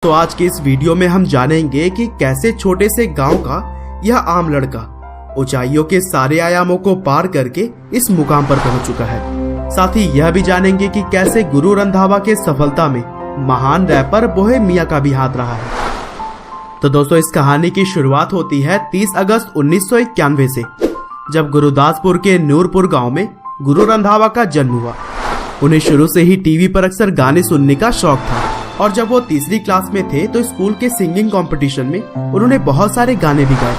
तो आज के इस वीडियो में हम जानेंगे कि कैसे छोटे से गांव का यह आम लड़का ऊंचाइयों के सारे आयामों को पार करके इस मुकाम पर पहुंच चुका है। साथ ही यह भी जानेंगे कि कैसे गुरु रंधावा के सफलता में महान रैपर बोहे मियां का भी हाथ रहा है। तो दोस्तों, इस कहानी की शुरुआत होती है 30 अगस्त 1991 से, जब गुरुदासपुर के नूरपुर गाँव में गुरु रंधावा का जन्म हुआ। उन्हें शुरू से ही टीवी पर अक्सर गाने सुनने का शौक था और जब वो तीसरी क्लास में थे तो स्कूल के सिंगिंग कंपटीशन में उन्होंने बहुत सारे गाने भी गाए।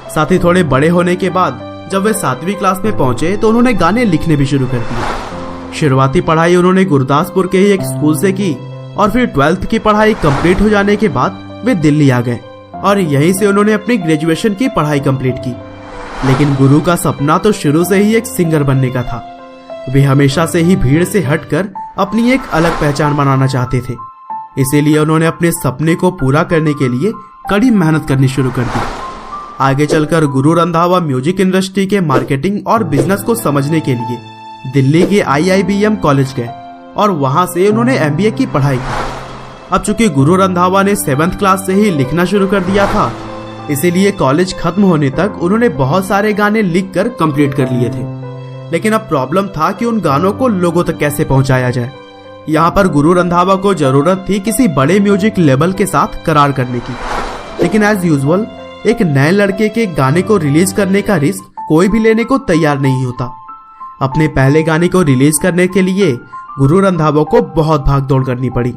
साथ ही थोड़े बड़े होने के बाद जब वे 7वीं क्लास में पहुंचे तो उन्होंने गाने लिखने भी शुरू कर दिए। शुरुआती पढ़ाई उन्होंने गुरुदासपुर के ही एक स्कूल से की और फिर 12th की पढ़ाई कंप्लीट हो जाने के बाद वे दिल्ली आ गए और यहीं से उन्होंने अपनी ग्रेजुएशन की पढ़ाई कंप्लीट की। लेकिन गुरु का सपना तो शुरू से ही एक सिंगर बनने का था। वे हमेशा से ही भीड़ से हटकर अपनी एक अलग पहचान बनाना चाहते थे, इसीलिए उन्होंने अपने सपने को पूरा करने के लिए कड़ी मेहनत करनी शुरू कर दी। आगे चलकर गुरु रंधावा म्यूजिक इंडस्ट्री के मार्केटिंग और बिजनेस को समझने के लिए दिल्ली के IIBM कॉलेज गए और वहां से उन्होंने MBA की पढ़ाई की। अब चूंकि गुरु रंधावा ने 7th क्लास से ही लिखना शुरू कर दिया था, इसीलिए कॉलेज खत्म होने तक उन्होंने बहुत सारे गाने लिखकर कंप्लीट कर लिए थे। लेकिन अब प्रॉब्लम था कि उन गानों को लोगों तक कैसे पहुंचाया जाए। यहाँ पर गुरु रंधावा को जरूरत थी किसी बड़े म्यूजिक लेबल के साथ करार करने की, लेकिन एज यूजुअल एक नए लड़के के गाने को रिलीज करने का रिस्क कोई भी लेने को तैयार नहीं होता। अपने पहले गाने को रिलीज करने के लिए गुरु रंधावा को बहुत भाग दौड़ करनी पड़ी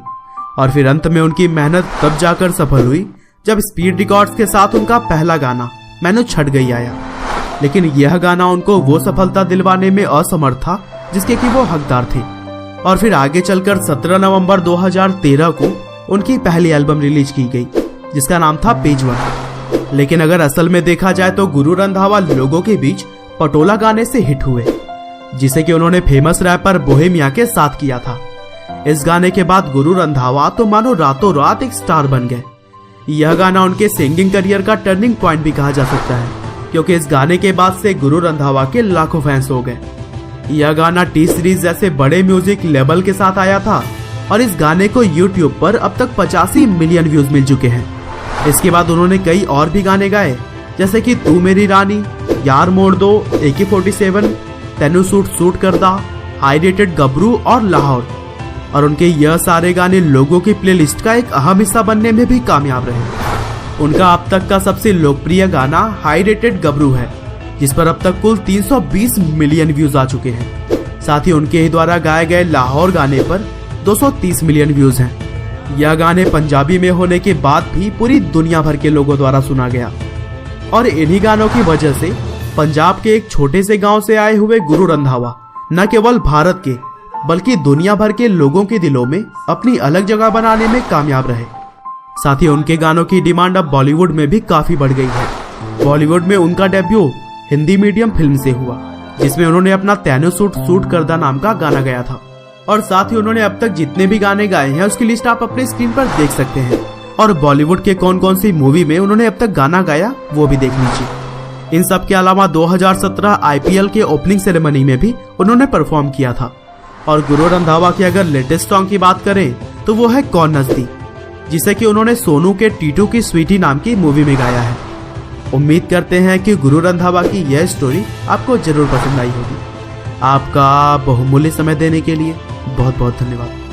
और फिर अंत में उनकी मेहनत तब जाकर सफल हुई जब स्पीड रिकॉर्ड्स के साथ उनका पहला गाना मैनू छट गई आया। लेकिन यह गाना उनको वो सफलता दिलवाने में असमर्थ था जिसके कि वो हकदार थे। और फिर आगे चलकर 17 नवंबर 2013 को उनकी पहली एल्बम रिलीज की गई जिसका नाम था पेज वन। लेकिन अगर असल में देखा जाए तो गुरु रंधावा लोगों के बीच पटोला गाने से हिट हुए, जिसे कि उन्होंने फेमस रैपर बोहे मियां के साथ किया था। इस गाने के बाद गुरु रंधावा तो मानो रातों रात एक स्टार बन गए। यह गाना उनके सिंगिंग करियर का टर्निंग पॉइंट भी कहा जा सकता है, क्योंकि इस गाने के बाद से गुरु रंधावा के लाखों फैंस हो गए। यह गाना टी सीरीज जैसे बड़े म्यूजिक लेबल के साथ आया था और इस गाने को YouTube पर अब तक 85 मिलियन व्यूज मिल चुके हैं। इसके बाद उन्होंने कई और भी गाने गाए, जैसे कि तू मेरी रानी, यार मोड़ दो, AK-47, तेनू सूट सूट करदा, हाई रेटेड गबरू और लाहौर। और उनके यह सारे गाने लोगों की प्लेलिस्ट का एक अहम हिस्सा बनने में भी कामयाब रहे। उनका अब तक का सबसे लोकप्रिय गाना हाई रेटेड गबरू है, जिस पर अब तक कुल 320 मिलियन व्यूज आ चुके हैं। साथ ही उनके ही द्वारा गाए गए लाहौर गाने पर 230 मिलियन व्यूज हैं। यह गाने पंजाबी में होने के बाद भी पूरी दुनिया भर के लोगों द्वारा सुना गया और इन्हीं गानों की वजह से पंजाब के एक छोटे से गांव से आए हुए गुरु रंधावा न केवल भारत के बल्कि दुनिया भर के लोगों के दिलों में अपनी अलग जगह बनाने में कामयाब रहे। साथ ही उनके गानों की डिमांड अब बॉलीवुड में भी काफी बढ़ गई है। बॉलीवुड में उनका डेब्यू हिंदी मीडियम फिल्म से हुआ, जिसमें उन्होंने अपना तेनू सूट सूट करदा नाम का गाना गाया था। और साथ ही उन्होंने अब तक जितने भी गाने गाए हैं उसकी लिस्ट आप अपने स्क्रीन पर देख सकते हैं और बॉलीवुड के कौन कौन सी मूवी में उन्होंने अब तक गाना गाया वो भी देख लीजिए। इन सब के अलावा 2017 IPL के ओपनिंग सेरेमनी में भी उन्होंने परफॉर्म किया था। और गुरु रंधावा की अगर लेटेस्ट सॉन्ग की बात करें तो वो है कौन नजदी, जिसे कि उन्होंने सोनू के टीटू की स्वीटी नाम की मूवी में गाया है। उम्मीद करते हैं कि गुरु रंधावा की यह स्टोरी आपको जरूर पसंद आई होगी। आपका बहुमूल्य समय देने के लिए बहुत बहुत धन्यवाद।